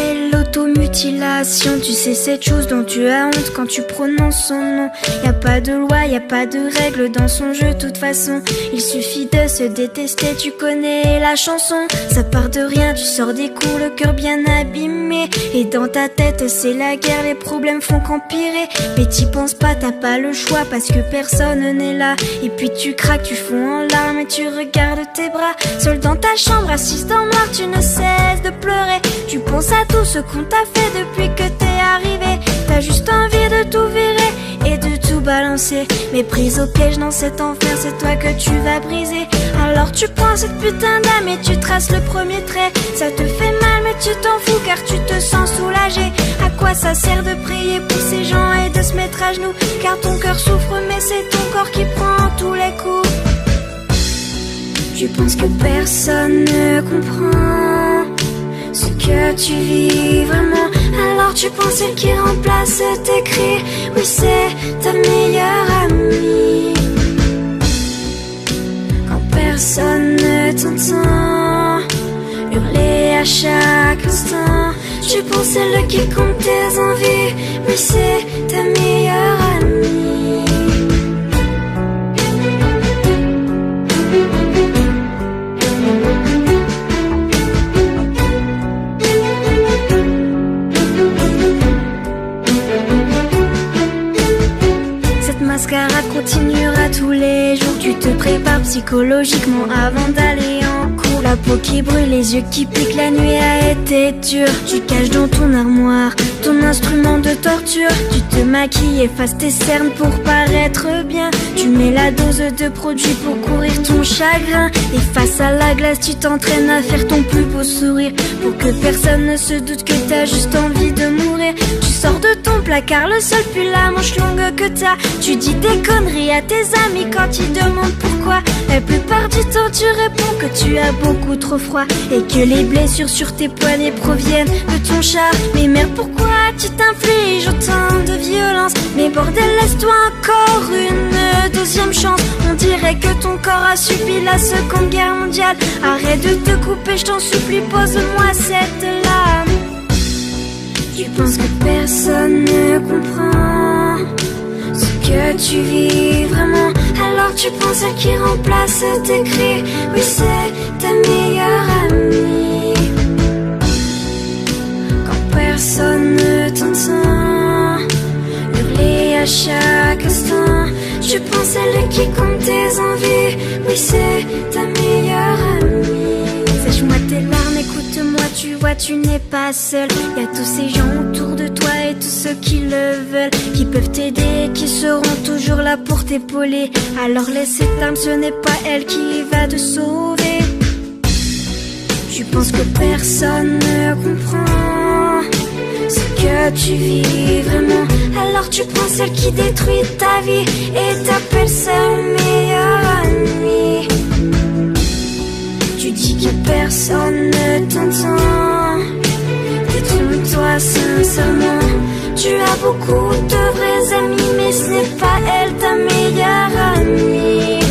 connais l'automutilation. Tu sais cette chose dont tu as honte quand tu prononces son nom. Y a pas de loi, y a pas de règles dans son jeu, de toute façon. Il suffit de se détester, tu connais la chanson. Ça part de rien, tu sors des cours, le cœur bien abîmé. Et dans ta tête c'est la guerre, les problèmes font qu'empirer. Mais t'y penses pas, t'as pas le choix parce que personne n'est là. Et puis tu craques, tu fonds en larmes et tu regardes tes bras. Seul dans ta chambre, assise dans le noir, tu ne cesses de pleurer. Tu penses à tout ce qu'on t'a fait depuis que t'es arrivé. T'as juste envie de tout virer et de tout balancer. Mais prise au piège dans cet enfer, c'est toi que tu vas briser. Alors tu prends cette putain d'âme et tu traces le premier trait. Ça te fait mal mais tu t'en fous car tu te sens soulagé. À quoi ça sert de prier pour ces gens et de se mettre à genoux? Car ton cœur souffre mais c'est ton corps qui prend tous les coups. Tu penses que personne ne comprend ce que tu vis vraiment. Alors tu penses celle qui remplace tes cris. Oui, c'est ta meilleure amie. Quand personne ne t'entend hurler à chaque instant, tu penses celle qui compte tes envies. Oui, c'est ta meilleure amie. Mascarade continuera tous les jours. Tu te prépares psychologiquement avant d'aller en cours. La peau qui brûle, les yeux qui piquent, la nuit a été dure. Tu caches dans ton armoire ton instrument de torture. Tu te maquilles, effaces tes cernes pour paraître bien. Tu mets la dose de produit pour courir ton chagrin. Et face à la glace, tu t'entraînes à faire ton plus beau sourire pour que personne ne se doute que t'as juste envie de mourir. Tu sors de ton placard, le seul pull la manche longue que t'as. Tu dis des conneries à tes amis quand ils demandent pourquoi. La plupart du temps tu réponds que tu as beaucoup trop froid et que les blessures sur tes poignets proviennent de ton char. Mais merde, pourquoi tu t'infliges autant de violence? Mais bordel, laisse-toi encore une deuxième chance. On dirait que ton corps a subi la Seconde Guerre mondiale. Arrête de te couper, je t'en supplie, pose-moi cette lame. Tu penses que personne ne comprend ce que tu vis vraiment. Alors tu penses celle qui remplace tes cris. Oui, c'est ta meilleure amie. Quand personne ne t'entend hurler à chaque instant, tu penses celle qui compte tes envies. Oui, c'est ta meilleure amie. Sèche-moi tes larmes, écoute-moi, tu vois, tu n'es pas seul. Y a tous ces gens autour de toi et tous ceux qui le veulent, qui peuvent t'aider, qui seront toujours là pour t'épauler. Alors laisse cette arme, ce n'est pas elle qui va te sauver. Tu penses que personne ne comprend ce que tu vis vraiment. Alors tu prends celle qui détruit ta vie et t'appelles ça meilleure amie. Tu dis que personne ne t'entend. Détrompe-toi sincèrement. Tu as beaucoup de vrais amis, mais ce n'est pas elle ta meilleure amie.